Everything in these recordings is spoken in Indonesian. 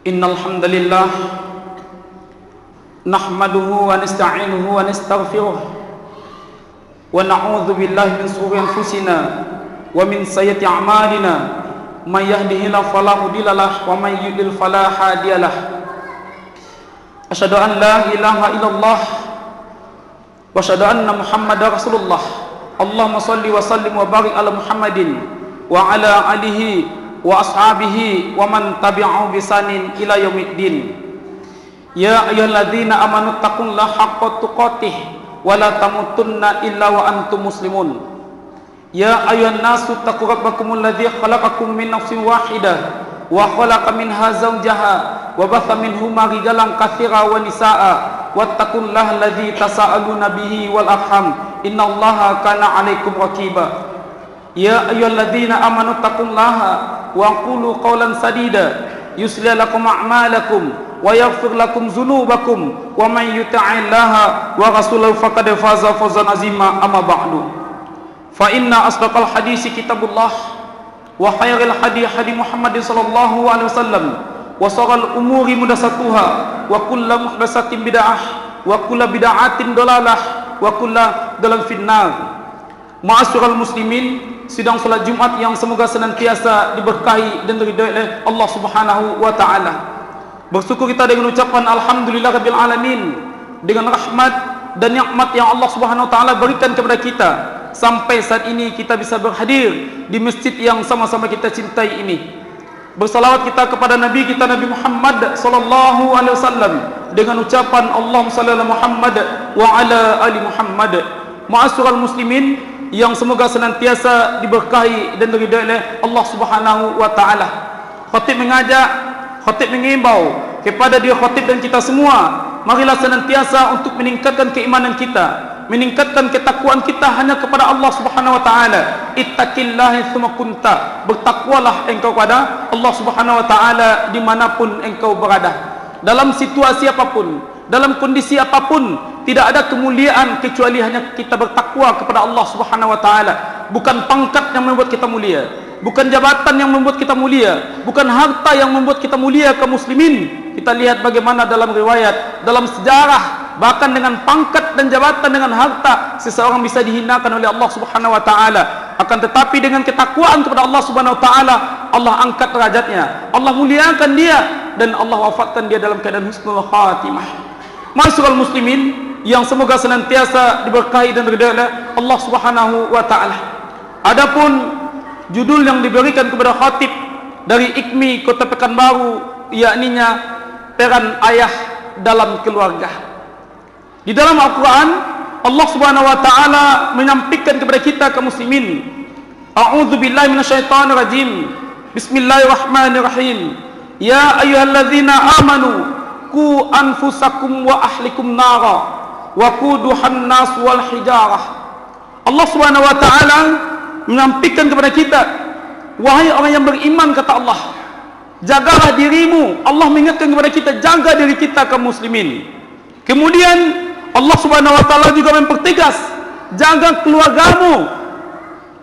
Innal hamdalillah nahmaduhu wa nasta'inuhu wa nastaghfiruh wa na'udzu billahi min shururi anfusina wa min sayyiati a'malina may yahdihillahu fala mudilla lahu wa may yudlil fala hadiya lahu asyhadu an la ilaha illallah wa asyhadu anna muhammadar rasulullah. Allahumma shalli wa sallim wa barik ala Muhammadin wa ala alihi wa ashabihi wa man tabi'ahu bisanin ila yaumiddin. Ya ayyuhalladzina amanu taqullaha haqqa tuqatih wa la tamutunna illa wa antum muslimun. Ya ayyuhan nasu taqu rabbakumul ladzi khalaqakum min nafsin wahidah wa khalaqa minha zawjaha wa batha minhuma rijalan katsiran wa nisaa wattaqullaha alladzi tasaaluna bihi wal arham innallaha kana 'alaikum raqiba. Ya ayyuhalladzina amanu taqullaha wa qulu qawlan sadida yuslih lakum a'malakum wa yaghfir lakum dzunubakum wa man yuti'illaha wa rasulahu faqad faza fawzan azima. Amma ba'du, fa inna asdaqal hadisi kitabullah wa khairil hadi hadi Muhammadin sallallahu alaihi wasallam wa sharral umuri muhdatsatuha wa kullu muhdatsatin bid'ah wa kullu bid'atin dalalah wa kullu dalalah finnar. Ma'asyiral muslimin, sidang salat Jumat yang semoga senantiasa diberkahi dan diridhai oleh Allah Subhanahu wa taala. Bersyukur kita dengan ucapan alhamdulillahirabbil alamin, dengan rahmat dan nikmat yang Allah Subhanahu wa taala berikan kepada kita sampai saat ini kita bisa berhadir di masjid yang sama-sama kita cintai ini. Bersalawat kita kepada Nabi kita Nabi Muhammad sallallahu alaihi wasallam dengan ucapan Allahumma shalli ala Muhammad wa ala ali Muhammad. Ma'asyiral muslimin yang semoga senantiasa diberkahi dan diridhai oleh Allah Subhanahu wa taala. Khatib mengajak, khatib mengimbau kepada dia khatib dan kita semua, marilah senantiasa untuk meningkatkan keimanan kita, meningkatkan ketakwaan kita hanya kepada Allah Subhanahu wa taala. Ittaqillaha tsumma kunta, bertakwalah engkau kepada Allah Subhanahu wa taala dimanapun engkau berada. Dalam situasi apapun, dalam kondisi apapun, tidak ada kemuliaan kecuali hanya kita bertakwa kepada Allah Subhanahu wa taala. Bukan pangkat yang membuat kita mulia, bukan jabatan yang membuat kita mulia, bukan harta yang membuat kita mulia kaum muslimin. Kita lihat bagaimana dalam riwayat, dalam sejarah, bahkan dengan pangkat dan jabatan, dengan harta, seseorang bisa dihinakan oleh Allah Subhanahu wa taala. Akan tetapi dengan ketakwaan kepada Allah Subhanahu wa taala, Allah angkat derajatnya, Allah muliakan dia, dan Allah wafatkan dia dalam keadaan husnul khatimah. Ma'asyiral muslimin yang semoga senantiasa diberkahi dan diridhai oleh Allah Subhanahu wa taala. Adapun judul yang diberikan kepada khatib dari IKMI Kota Pekanbaru, yakninya peran ayah dalam keluarga. Di dalam Al-Qur'an Allah Subhanahu wa taala menyampaikan kepada kita kaum muslimin, a'udzubillahi minasyaitonirrajim. Bismillahirrahmanirrahim. Ya ayyuhalladzina amanu qu anfusakum wa ahlikum nara wa quduhan nas wal hijarah. Allah Subhanahu wa taala menyampaikan kepada kita, wahai orang yang beriman, kata Allah, jagalah dirimu. Allah mengingatkan kepada kita, jaga diri kita kaum muslimin. Kemudian Allah Subhanahu wa taala juga mempertegas, jaga keluargamu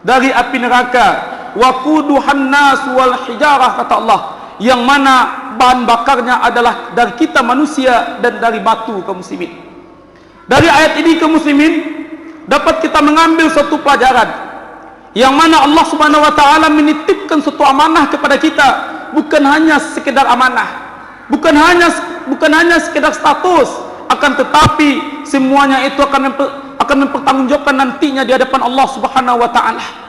dari api neraka. Waquduhan nas wal hijarah, kata Allah, yang mana bahan bakarnya adalah dari kita manusia dan dari batu kaum muslimin. Dari ayat ini kaum muslimin dapat kita mengambil suatu pelajaran, yang mana Allah Subhanahu wa taala menitipkan suatu amanah kepada kita, bukan hanya sekedar amanah, bukan hanya sekedar status, akan tetapi semuanya itu akan mempertanggungjawabkan nantinya di hadapan Allah Subhanahu wa taala.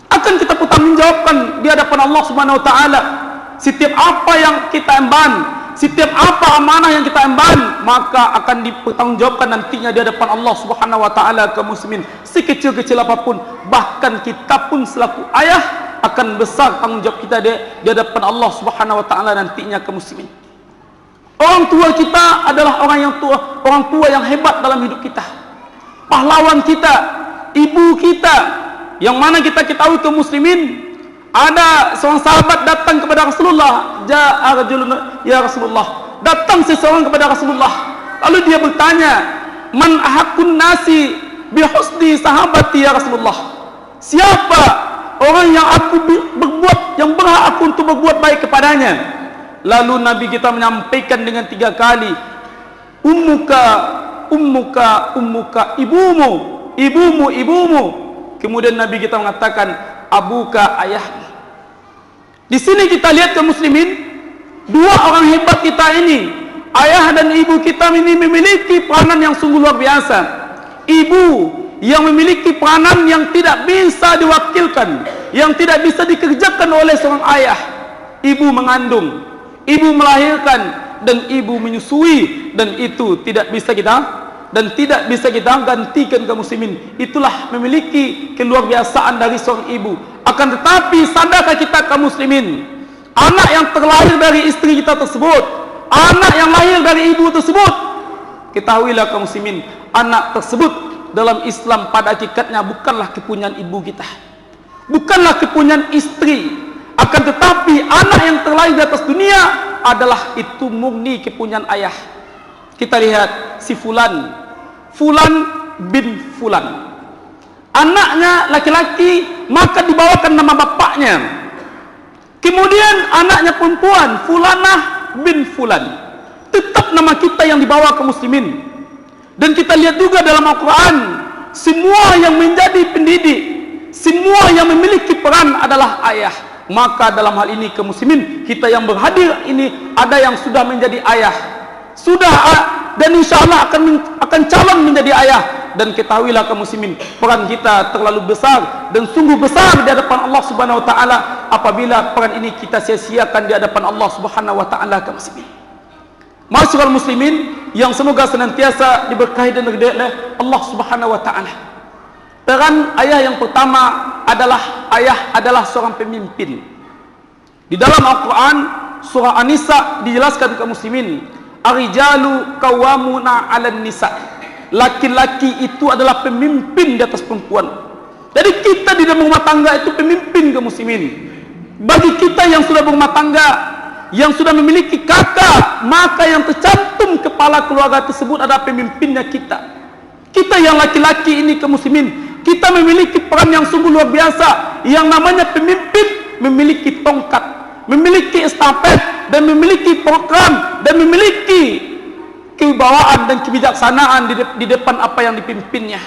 Akan kita pertanggungjawabkan di hadapan Allah Subhanahu wa taala. Setiap apa yang kita emban, setiap apa amanah yang kita emban, maka akan dipertanggungjawabkan nantinya di hadapan Allah Subhanahu wa taala kaum muslimin. Sekecil-kecil apapun, bahkan kita pun selaku ayah akan besar tanggungjawab kita di hadapan Allah Subhanahu wa taala nantinya kaum muslimin. Orang tua kita adalah orang tua yang hebat dalam hidup kita. Pahlawan kita, ibu kita, yang mana kita ketahui kaum muslimin, ada seorang sahabat datang kepada Rasulullah. Ja'a rajulun ya Rasulullah. Datang seseorang kepada Rasulullah. Lalu dia bertanya, man ahaqqun nasi bi husni sahabati ya Rasulullah. Siapa orang yang yang berhak aku untuk berbuat baik kepadanya? Lalu Nabi kita menyampaikan dengan 3 kali, ummuka, ummuka, ummuka, ibumu, ibumu, ibumu. Kemudian Nabi kita mengatakan, abuka, ayahmu. Di sini kita lihat kaum muslimin, 2 orang hebat kita ini, ayah dan ibu kita ini memiliki peranan yang sungguh luar biasa. Ibu yang memiliki peranan yang tidak bisa diwakilkan, yang tidak bisa dikerjakan oleh seorang ayah. Ibu mengandung, ibu melahirkan, dan ibu menyusui, dan itu tidak bisa kita gantikan kaum muslimin. Itulah memiliki keluarbiasaan dari seorang ibu. Akan tetapi sadarkah kita kaum muslimin, anak yang terlahir dari istri kita tersebut, anak yang lahir dari ibu tersebut, ketahuilah kaum muslimin, anak tersebut dalam Islam pada hakikatnya bukanlah kepunyaan ibu kita, bukanlah kepunyaan istri. Akan tetapi anak yang terlahir di atas dunia adalah itu murni kepunyaan ayah. Kita lihat si Fulan bin Fulan, anaknya laki-laki, maka dibawakan nama bapaknya. Kemudian anaknya perempuan, Fulanah bin Fulan, tetap nama kita yang dibawa kaum muslimin. Dan kita lihat juga dalam Al-Quran, semua yang menjadi pendidik, semua yang memiliki peran adalah ayah. Maka dalam hal ini kaum muslimin, kita yang berhadir ini ada yang sudah menjadi ayah, dan insya Allah akan calon menjadi ayah. Dan ketahuilah kaum muslimin, peran kita terlalu besar dan sungguh besar di hadapan Allah Subhanahu wa taala apabila peran ini kita sia-siakan di hadapan Allah Subhanahu wa taala kaum muslimin. Masyaallah muslimin yang semoga senantiasa diberkahi dan diridai oleh Allah Subhanahu wa taala. Peran ayah yang pertama adalah ayah adalah seorang pemimpin. Di dalam Al-Quran surah An-Nisa dijelaskan kaum muslimin, ar-rijalu qawwamuna 'alan nisa. Laki-laki itu adalah pemimpin di atas perempuan. Jadi kita di dalam rumah tangga itu pemimpin kaum muslimin. Bagi kita yang sudah berumah tangga, yang sudah memiliki kakak, maka yang tercantum kepala keluarga tersebut adalah pemimpinnya kita. Kita yang laki-laki ini kaum muslimin, kita memiliki peran yang sungguh luar biasa. Yang namanya pemimpin memiliki tongkat, memiliki estafet, dan memiliki program, dan memiliki kewibawaan dan kebijaksanaan di depan apa yang dipimpinnya.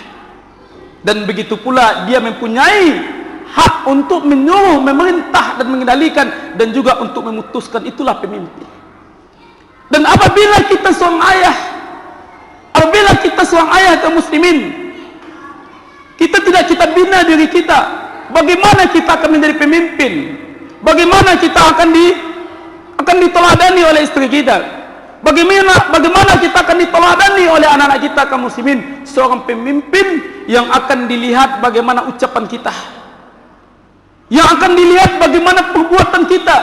Dan begitu pula dia mempunyai hak untuk menyuruh, memerintah, dan mengendalikan, dan juga untuk memutuskan. Itulah pemimpin. Dan apabila kita seorang ayah kaum muslimin, kita bina diri kita, bagaimana kita akan menjadi pemimpin, bagaimana kita akan diteladani oleh istri kita, Bagaimana kita akan diteladani oleh anak-anak kita kaum muslimin? Seorang pemimpin yang akan dilihat bagaimana ucapan kita, yang akan dilihat bagaimana perbuatan kita,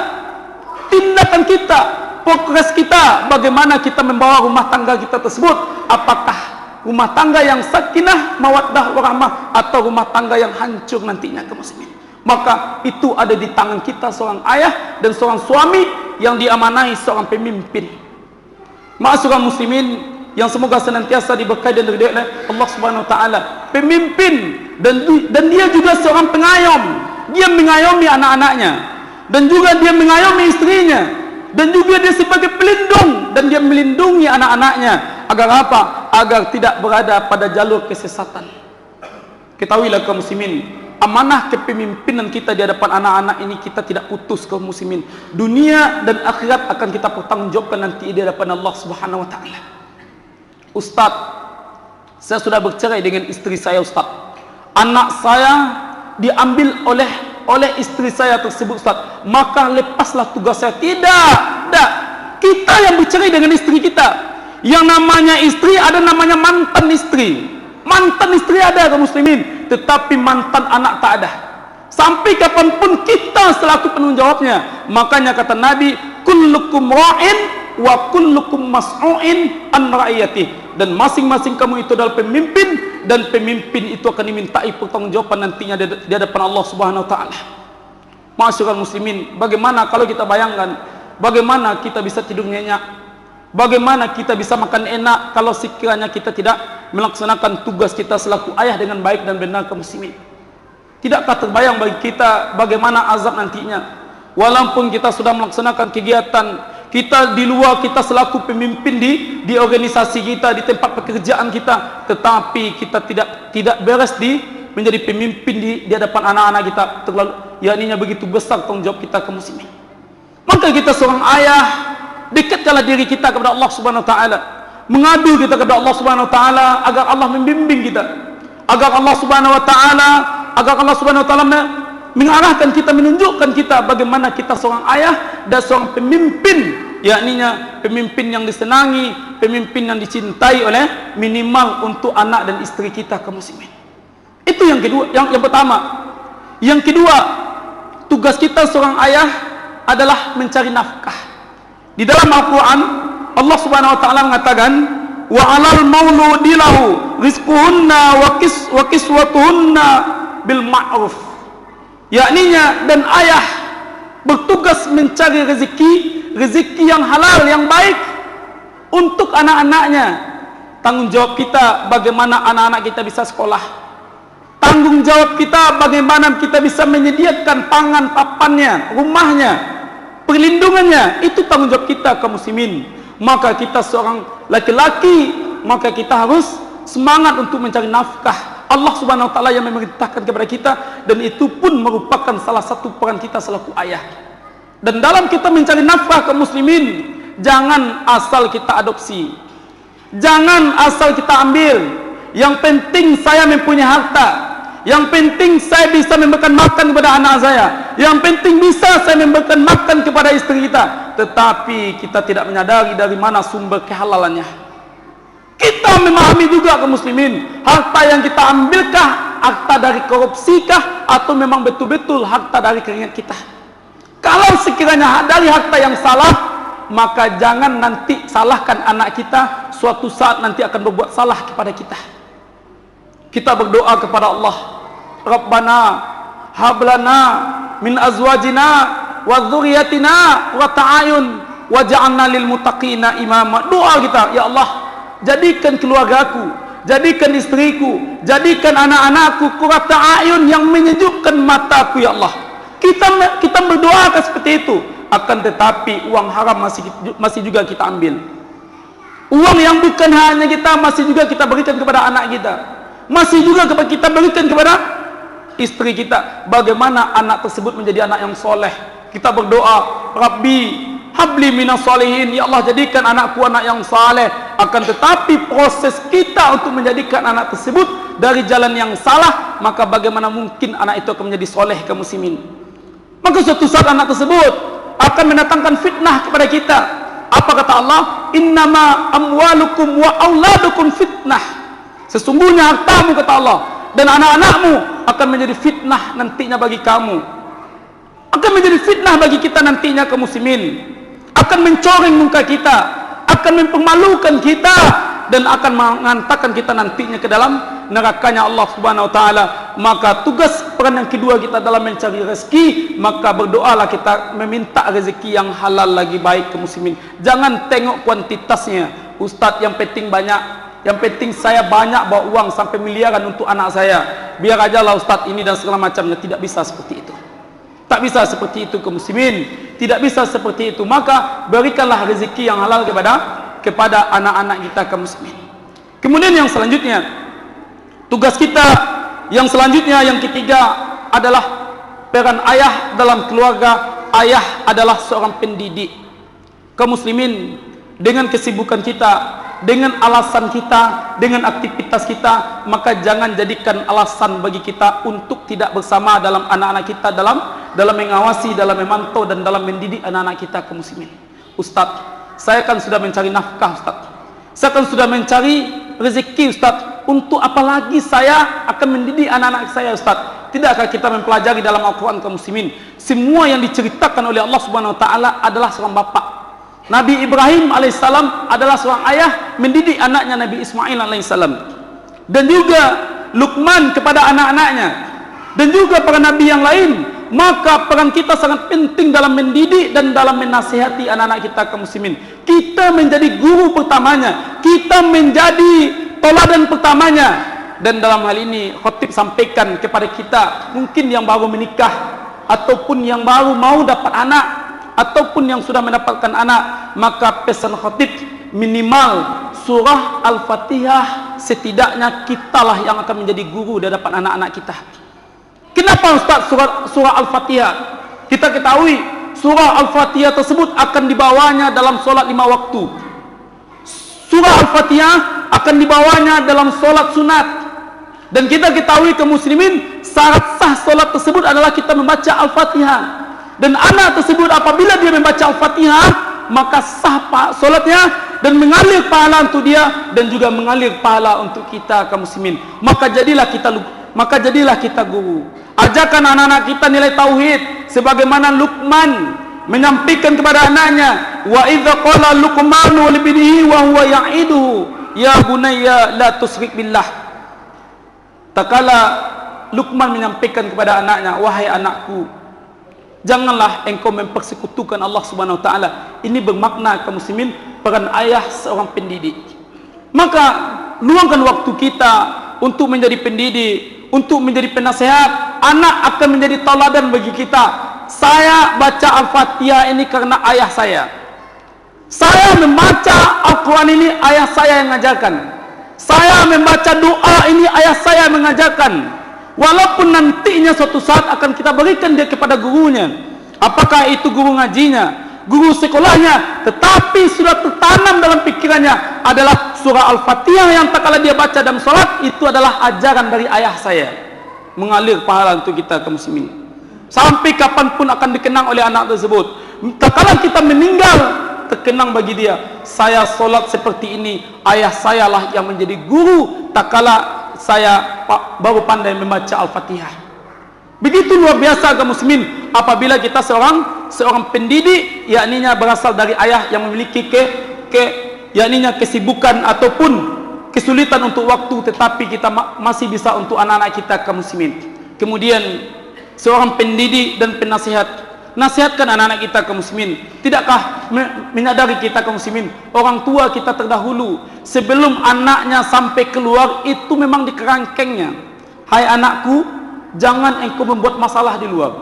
tindakan kita, progres kita, bagaimana kita membawa rumah tangga kita tersebut. Apakah rumah tangga yang sakinah, mawaddah, warahmah, atau rumah tangga yang hancur nantinya kaum muslimin? Maka itu ada di tangan kita, seorang ayah dan seorang suami yang diamanahi seorang pemimpin. Ma'asyiral muslimin yang semoga senantiasa diberkahi dan diridhai oleh Allah Subhanahu wa taala. Pemimpin dan dia juga seorang pengayom. Dia mengayomi anak-anaknya dan juga dia mengayomi istrinya dan juga dia sebagai pelindung dan dia melindungi anak-anaknya agar apa? Agar tidak berada pada jalur kesesatan. Ketahuilah kaum muslimin, amanah kepemimpinan kita di hadapan anak-anak ini kita tidak putus kaum muslimin. Dunia dan akhirat akan kita pertanggungjawabkan nanti di hadapan Allah Subhanahu wa taala. Ustaz, saya sudah bercerai dengan istri saya Ustaz. Anak saya diambil oleh istri saya tersebut Ustaz. Maka lepaslah tugas saya. Tidak. Kita yang bercerai dengan istri kita. Yang namanya istri ada namanya mantan istri. Mantan istri ada kaum muslimin, tetapi mantan anak tak ada. Sampai kapanpun kita selaku penanggung jawabnya. Makanya kata Nabi, kullukum ra'in wa kullukum mas'u'in an ra'iyati. Dan masing-masing kamu itu adalah pemimpin, dan pemimpin itu akan dimintai pertanggungjawaban nantinya di hadapan Allah Subhanahu wa taala. Ma'asyiral muslimin, bagaimana kalau kita bayangkan bagaimana kita bisa tidur nyenyak? Bagaimana kita bisa makan enak kalau sekiranya kita tidak melaksanakan tugas kita selaku ayah dengan baik dan benar kaum muslimin? Tidakkah terbayang bagi kita bagaimana azab nantinya? Walaupun kita sudah melaksanakan kegiatan kita di luar, kita selaku pemimpin di organisasi kita, di tempat pekerjaan kita, tetapi kita tidak beres menjadi pemimpin di hadapan anak-anak kita, terlalu yakninya begitu besar tanggung jawab kita kaum muslimin. Maka kita seorang ayah, dekatkanlah diri kita kepada Allah Subhanahu wa taala, mengadu kita kepada Allah Subhanahu wa taala agar Allah membimbing kita, agar Allah Subhanahu wa taala mengarahkan kita, menunjukkan kita bagaimana kita seorang ayah dan seorang pemimpin, yakninya pemimpin yang disenangi, pemimpin yang dicintai oleh minimal untuk anak dan istri kita kaum muslimin. Itu yang kedua, yang pertama. Yang kedua, tugas kita seorang ayah adalah mencari nafkah. Di dalam Al-Quran Allah Subhanahu wa taala mengatakan, wa 'alal mauludi lahu rizquhunna wa kiswatuhunna bil ma'ruf. Yakninya, dan ayah bertugas mencari rezeki yang halal, yang baik untuk anak-anaknya. Tanggung jawab kita bagaimana anak-anak kita bisa sekolah. Tanggung jawab kita bagaimana kita bisa menyediakan pangan papannya, rumahnya, perlindungannya. Itu tanggung jawab kita kaum muslimin. Maka kita seorang laki-laki, maka kita harus semangat untuk mencari nafkah. Allah Subhanahu wa taala yang memerintahkan kepada kita, dan itu pun merupakan salah satu peran kita selaku ayah. Dan dalam kita mencari nafkah kaum muslimin, jangan asal kita adopsi, jangan asal kita ambil. Yang penting saya mempunyai harta, yang penting saya bisa memberikan makan kepada anak saya, yang penting bisa saya memberikan makan kepada istri kita. Tetapi kita tidak menyadari dari mana sumber kehalalannya. Kita memahami juga kaum muslimin, harta yang kita ambilkah harta dari korupsikah, atau memang betul-betul harta dari keringat kita? Kalau sekiranya dari harta yang salah, maka jangan nanti salahkan anak kita, suatu saat nanti akan berbuat salah kepada kita. Kita berdoa kepada Allah, Rabbana hablana min azwajina wa dzurriyyatina qurrata a'yun waj'alna lil muttaqina imama. Doa kita, ya Allah, jadikan keluargaku, jadikan istriku, jadikan anak-anakku qurrata a'yun, yang menyejukkan mataku, ya Allah. Kita berdoa seperti itu. Akan tetapi uang haram masih juga kita ambil. Uang yang bukan hanya kita masih juga kita berikan kepada anak kita, masih juga kita berikan kepada istri kita. Bagaimana anak tersebut menjadi anak yang soleh? Kita berdoa, Rabbi habli minas solihin, ya Allah, jadikan anakku anak yang saleh. Akan tetapi proses kita untuk menjadikan anak tersebut dari jalan yang salah, maka bagaimana mungkin anak itu akan menjadi soleh kaum muslimin? Maka suatu saat anak tersebut akan mendatangkan fitnah kepada kita, Apa kata Allah? Innama amwalukum wa auladukum fitnah. Sesungguhnya hartamu, kata Allah, dan anak-anakmu akan menjadi fitnah nantinya bagi kamu. Akan menjadi fitnah bagi kita nantinya kaum muslimin. Akan mencoreng muka kita, akan mempermalukan kita, dan akan mengantarkan kita nantinya ke dalam nerakanya Allah Subhanahu wa taala. Maka tugas peran yang kedua kita dalam mencari rezeki, maka berdoalah kita meminta rezeki yang halal lagi baik kaum muslimin. Jangan tengok kuantitasnya. Ustaz, yang penting banyak, yang penting saya banyak bawa uang sampai miliaran untuk anak saya. Biar aja lah Ustaz ini dan segala macamnya. Tidak bisa seperti itu. Tak bisa seperti itu kaum muslimin. Tidak bisa seperti itu. Maka berikanlah rezeki yang halal kepada anak-anak kita kaum muslimin. Kemudian yang selanjutnya, tugas kita yang selanjutnya, yang ketiga adalah peran ayah dalam keluarga. Ayah adalah seorang pendidik. Kaum muslimin, dengan kesibukan kita, dengan alasan kita, dengan aktivitas kita, maka jangan jadikan alasan bagi kita untuk tidak bersama dalam anak-anak kita, dalam mengawasi, dalam memantau, dan dalam mendidik anak-anak kita kaum muslimin. Ustaz, saya kan sudah mencari nafkah Ustaz, saya kan sudah mencari rezeki Ustaz, untuk apa lagi saya akan mendidik anak-anak saya Ustaz? Tidakkah kita mempelajari dalam Al-Quran kaum muslimin, semua yang diceritakan oleh Allah Subhanahu wa taala adalah seorang bapak. Nabi Ibrahim alaihissalam adalah seorang ayah mendidik anaknya Nabi Ismail alaihissalam, dan juga Luqman kepada anak-anaknya, dan juga para nabi yang lain. Maka peran kita sangat penting dalam mendidik dan dalam menasihati anak-anak kita kaum muslimin. Kita menjadi guru pertamanya, kita menjadi teladan pertamanya. Dan dalam hal ini khatib sampaikan kepada kita, mungkin yang baru menikah, ataupun yang baru mau dapat anak, ataupun yang sudah mendapatkan anak, maka pesan khatib minimal surah Al-Fatihah, setidaknya kitalah yang akan menjadi guru di hadapan anak-anak kita. Kenapa Ustaz surah Al-Fatihah? Kita ketahui surah Al-Fatihah tersebut akan dibawanya dalam solat 5 waktu. Surah Al-Fatihah akan dibawanya dalam solat sunat. Dan kita ketahui kaum muslimin, syarat sah solat tersebut adalah kita membaca Al-Fatihah. Dan anak tersebut apabila dia membaca Al-Fatihah, maka sah solatnya dan mengalir pahala untuk dia, dan juga mengalir pahala untuk kita kaum muslimin. Maka jadilah kita guru. Ajarkan anak-anak kita nilai tauhid sebagaimana Luqman menyampaikan kepada anaknya, wa idza qala Luqmanu li ibnihi wa huwa ya'iduhu ya bunayya la tusyrik billah. Tatkala Luqman menyampaikan kepada anaknya, wahai anakku, janganlah engkau mempersekutukan Allah Subhanahu wa taala. Ini bermakna kaum muslimin peran ayah seorang pendidik. Maka luangkan waktu kita untuk menjadi pendidik, untuk menjadi penasehat. Anak akan menjadi teladan bagi kita. Saya baca Al-Fatihah ini karena ayah saya. Saya membaca Al-Quran ini ayah saya yang mengajarkan. Saya membaca doa ini ayah saya yang mengajarkan. Walaupun nantinya suatu saat akan kita berikan dia kepada gurunya, apakah itu guru ngajinya, guru sekolahnya, tetapi sudah tertanam dalam pikirannya adalah surah Al-Fatihah yang tak kala dia baca dalam sholat, itu adalah ajaran dari ayah saya, mengalir pahala untuk kita kaum muslimin. Sampai kapanpun akan dikenang oleh anak tersebut. Tak kala kita meninggal, terkenang bagi dia, saya sholat seperti ini, ayah saya lah yang menjadi guru tak kala saya baru pandai membaca Al-Fatihah. Begitu luar biasa kaum muslimin apabila kita seorang pendidik, yakninya berasal dari ayah yang memiliki yakninya kesibukan ataupun kesulitan untuk waktu, tetapi kita masih bisa untuk anak-anak kita kaum muslimin. Kemudian seorang pendidik dan penasihat, nasihatkan anak-anak kita kaum muslimin. Tidakkah menyadari kita kaum muslimin, orang tua kita terdahulu sebelum anaknya sampai keluar itu memang di kerangkengnya, hai anakku, jangan engkau membuat masalah di luar,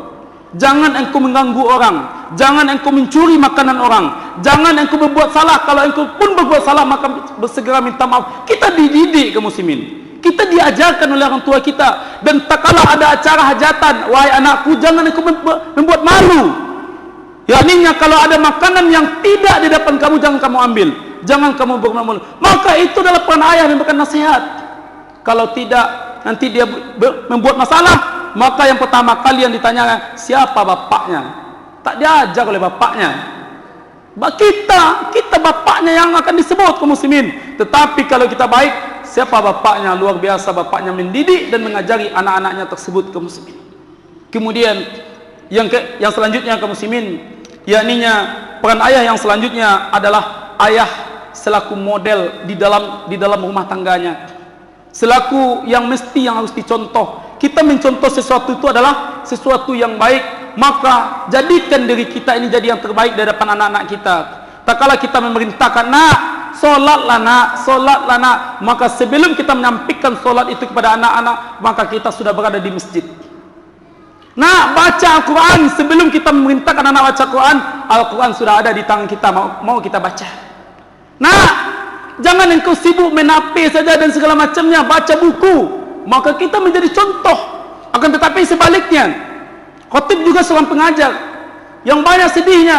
jangan engkau mengganggu orang, jangan engkau mencuri makanan orang, jangan engkau berbuat salah. Kalau engkau pun berbuat salah, maka bersegera minta maaf. Kita dididik kaum muslimin, kita diajarkan oleh orang tua kita. Dan tak kala ada acara hajatan, wahai anakku, jangan engkau membuat malu. Yakninya kalau ada makanan yang tidak di depan kamu, jangan kamu ambil, jangan kamu bermalu. Maka itu adalah peran ayah memberikan nasihat. Kalau tidak, nanti dia membuat masalah, maka yang pertama kali yang ditanya, siapa bapaknya? Tak diajar oleh bapaknya. Kita bapaknya yang akan disebut kaum muslimin. Tetapi kalau kita baik, siapa bapaknya? Luar biasa, bapaknya mendidik dan mengajari anak-anaknya tersebut kaum muslimin. Kemudian yang selanjutnya kaum muslimin, yakninya peran ayah yang selanjutnya adalah ayah selaku model di dalam rumah tangganya, selaku yang harus dicontoh. Kita mencontoh sesuatu itu adalah sesuatu yang baik, maka jadikan diri kita ini jadi yang terbaik di hadapan anak-anak kita. Tak kala kita memerintahkan, nak, solatlah nak, maka sebelum kita menyampaikan solat itu kepada anak-anak, maka kita sudah berada di masjid. Nak, baca Al-Quran. Sebelum kita memerintahkan anak baca Al-Quran sudah ada di tangan kita, mau kita baca. Nak, jangan engkau sibuk main HP saja dan segala macamnya, baca buku. Maka kita menjadi contoh. Akan tetapi sebaliknya, khatib juga seorang pengajar yang banyak sedihnya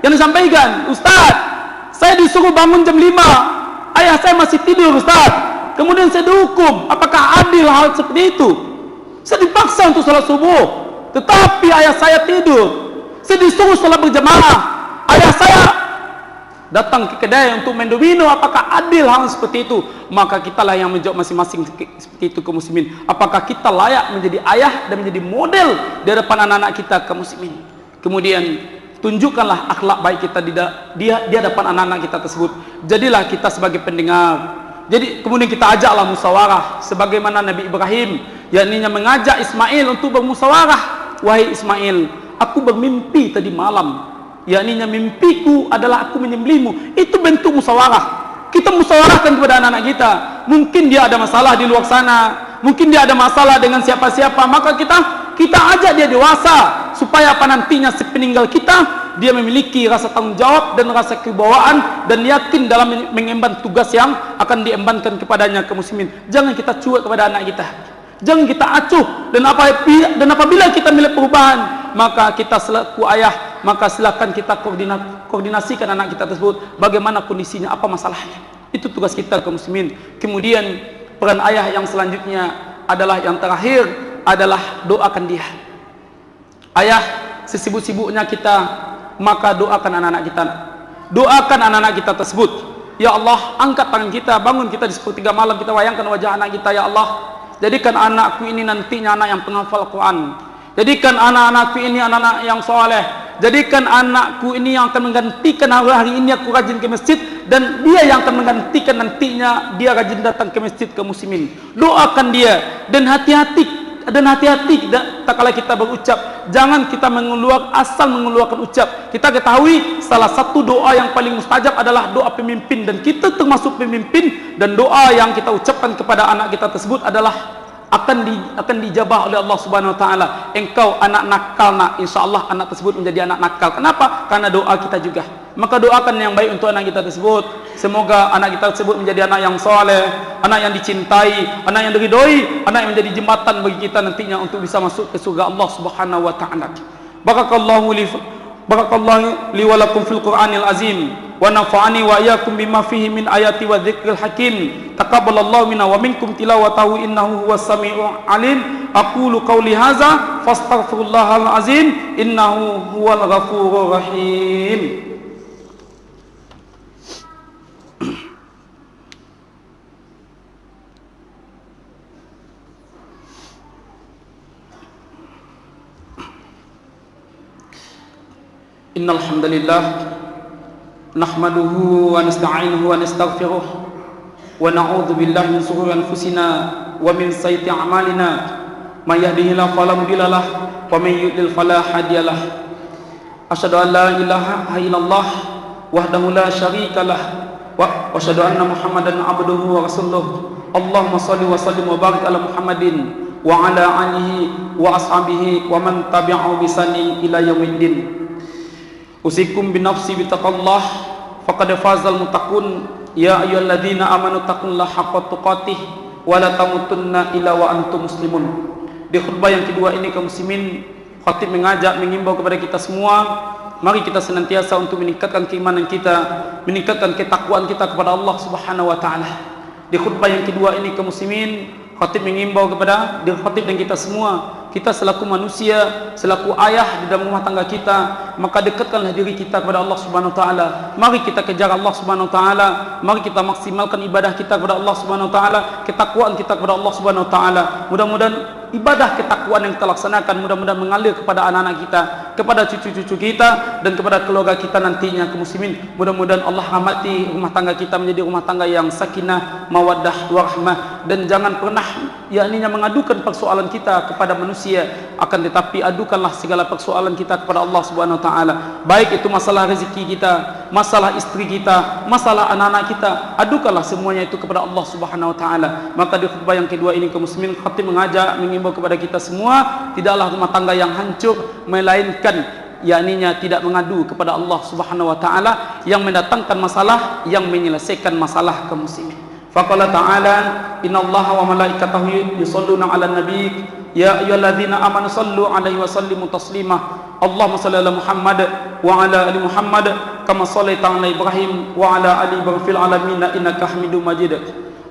yang disampaikan, Ustaz, saya disuruh bangun jam 5, ayah saya masih tidur Ustaz, kemudian saya dihukum. Apakah adil hal seperti itu? Saya dipaksa untuk sholat subuh, tetapi ayah saya tidur. Saya disuruh sholat berjamaah, ayah saya datang ke kedai untuk main domino. Apakah adil hal seperti itu? Maka kitalah yang menjawab masing-masing seperti itu kaum muslimin. Apakah kita layak menjadi ayah dan menjadi model di hadapan anak-anak kita kaum muslimin? Kemudian tunjukkanlah akhlak baik kita di hadapan anak-anak kita tersebut. Jadilah kita sebagai pendengar. Jadi kemudian kita ajaklah musyawarah sebagaimana Nabi Ibrahim, yakninya mengajak Ismail untuk bermusyawarah. Wahai Ismail, aku bermimpi tadi malam, yakninya mimpiku adalah aku menyembelihmu. Itu bentuk musyawarah. Kita musyawarahkan kepada anak-anak kita. Mungkin dia ada masalah di luar sana, mungkin dia ada masalah dengan siapa-siapa, maka kita ajak dia dewasa supaya apa nantinya sepeninggal kita dia memiliki rasa tanggung jawab dan rasa kewibawaan dan yakin dalam mengemban tugas yang akan diembankan kepadanya kaum muslimin. Jangan kita cuek kepada anak kita, jangan kita acuh, dan apabila kita melihat perubahan, maka kita selaku ayah, maka silakan kita koordinasikan anak kita tersebut bagaimana kondisinya, apa masalahnya. Itu tugas kita kaum muslimin. Kemudian peran ayah yang selanjutnya adalah yang terakhir adalah doakan dia. Ayah sesibuk-sibuknya kita, maka doakan anak-anak kita. Doakan anak-anak kita tersebut. Ya Allah, angkat tangan kita, bangun kita di sepertiga malam, kita wayangkan wajah anak kita. Ya Allah, jadikan anakku ini nantinya anak yang penghafal Quran. Jadikan anak-anakku ini anak-anak yang soleh. Jadikan anakku ini yang akan menggantikan hari ini aku rajin ke masjid, dan dia yang akan menggantikan nantinya dia rajin datang ke masjid kaum muslimin. Doakan dia, dan hati-hati tak kala kita berucap, jangan kita asal mengeluarkan ucap. Kita ketahui salah satu doa yang paling mustajab adalah doa pemimpin, dan kita termasuk pemimpin, dan doa yang kita ucapkan kepada anak kita tersebut adalah akan dijabah oleh Allah Subhanahu wa taala. Engkau anak nakal nak, insyaallah anak tersebut menjadi anak nakal. Kenapa? Karena doa kita juga. Maka doakan yang baik untuk anak kita tersebut. Semoga anak kita tersebut menjadi anak yang soleh, anak yang dicintai, anak yang diridhoi, anak yang menjadi jembatan bagi kita nantinya untuk bisa masuk ke surga Allah Subhanahu wa taala. Barakallahu li wa lakum fil Qur'anil azim, wa nafa'ani wa iyyakum bima fihi min ayati wa dzikril hakim. Taqabbalallahu minna wa minkum tilawatahu innahu huwas samiul alim. Aqulu qawli hadza fastaghfirullahal azim innahu huwal ghafurur rahim. Innal hamdalillah nahmaduhu wa nasta'inuhu wa nastaghfiruh wa na'udzu billahi min shururi anfusina wa min sayyiati a'malina. May yahdihillahu fala mudilla lahu wa may yudlil fala hadiyalah. Asyhadu an la ilaha illallah wahdahu la syarika lah wa asyhadu anna Muhammadan abduhu wa rasuluh. Allahumma shalli wa sallim wa barik ala Muhammadin wa ala alihi wa ashabihi wa man tabi'ahu bi ihsanin ila yaumiddin. Usikum binafsi bitaqallah faqad fazal muttaqun. Ya ayyuhalladzina amanu taqullaha haqqa tuqatih wa la tamutunna illa wa antum muslimun. Di khutbah yang kedua ini kaum muslimin, khatib mengajak, mengimbau kepada kita semua, mari kita senantiasa untuk meningkatkan keimanan kita, meningkatkan ketakwaan kita kepada Allah Subhanahu wa taala. Di khutbah yang kedua ini kaum muslimin, khatib mengimbau kepada khatib dan kita semua, kita selaku manusia, selaku ayah di dalam rumah tangga kita, maka dekatkanlah diri kita kepada Allah Subhanahu wa taala. Mari kita kejar Allah Subhanahu wa taala, mari kita maksimalkan ibadah kita kepada Allah Subhanahu wa taala, ketakwaan kita kepada Allah Subhanahu wa taala. Mudah-mudahan ibadah ketakwaan yang kita laksanakan mudah-mudahan mengalir kepada anak-anak kita, kepada cucu-cucu kita, dan kepada keluarga kita nantinya kaum muslimin. Mudah-mudahan Allah rahmati rumah tangga kita menjadi rumah tangga yang sakinah, mawaddah, warahmah, dan jangan pernah yakninya mengadukan persoalan kita kepada manusia, akan tetapi adukanlah segala persoalan kita kepada Allah Subhanahu wa taala. Baik itu masalah rezeki kita, masalah istri kita, masalah anak-anak kita, adukanlah semuanya itu kepada Allah Subhanahu wa taala. Maka di khutbah yang kedua ini kaum muslimin, khatib mengajak mengimbau kepada kita semua, tidaklah rumah tangga yang hancur melainkan yakninya tidak mengadu kepada Allah Subhanahu wa taala yang mendatangkan masalah, yang menyelesaikan masalah kaum muslimin. Faqala ta'ala, innallaha wa malaikatahu yusholluna 'alan nabiy ya ayyuhalladzina amanu shallu 'alaihi wa sallimu taslima. Allahumma shalli ala Muhammad wa ala ali Muhammad kama shallaita ala Ibrahim wa ala ali Ibrahim fil alamin innaka Hamidum Majid.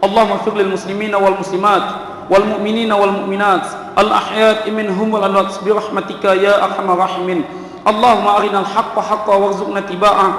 Allahumma ighfir lil muslimina wal muslimat wal mu'minina wal mu'minat al ahya'i minhum wal amwat bi rahmatika ya arhamar rahimin. Allahumma arinal haqqa haqqan warzuqna tiba'ah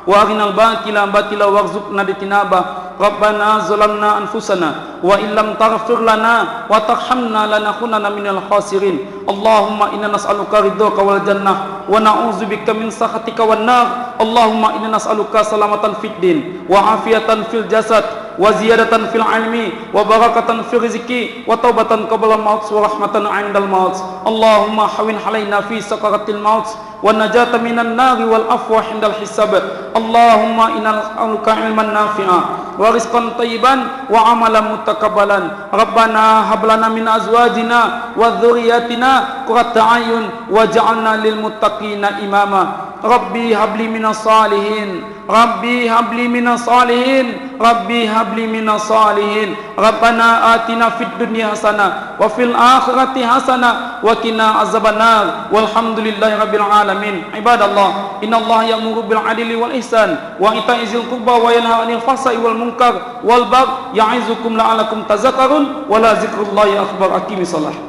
wa arinal batila batila warzuqna ijtinabah. Rabbana zalamna anfusana wa illam taghfir lana wa tarhamna lanakunanna minal khasirin. Allahumma inna nas'aluka ridhaka wal jannah wa na'udzubika min sakhatika wan nar. Allahumma inna nas'aluka salamatan fid din wa afiatan fil jasad wa ziyadatan fil ilmi wa barakatan fil rizqi wa taubatan qabla al-maut wa rahmatan 'indal maut. Allahumma hawin 'alaina fi sakaratil maut wa najata minan nari wal afwa 'indal hisab. Allahumma inna nas'aluka 'ilman nafi'a wa rizqan thayyiban wa 'amalan mutakabbalan. Rabbana hab lana min azwajina wa dhurriyyatina qurrata a'yun waj'alna lil muttaqina imama. Rabbi habli minas salihin, Rabbi habli minas salihin, Rabbi habli minas salihin. Rabbana atina fid dunya hasanah wa fil akhirati hasanah wa qina azabannar. Walhamdulillahi rabbil alamin. Ibadallah, innallaha ya'muru bil 'adli wal ihsan wa ita'i dzil qurba wa yanha 'anil fahsai wal munkar wal baghi ya'izukum la'allakum tadhakkarun wa la dzikrullahi akbar. Aqimis shalah.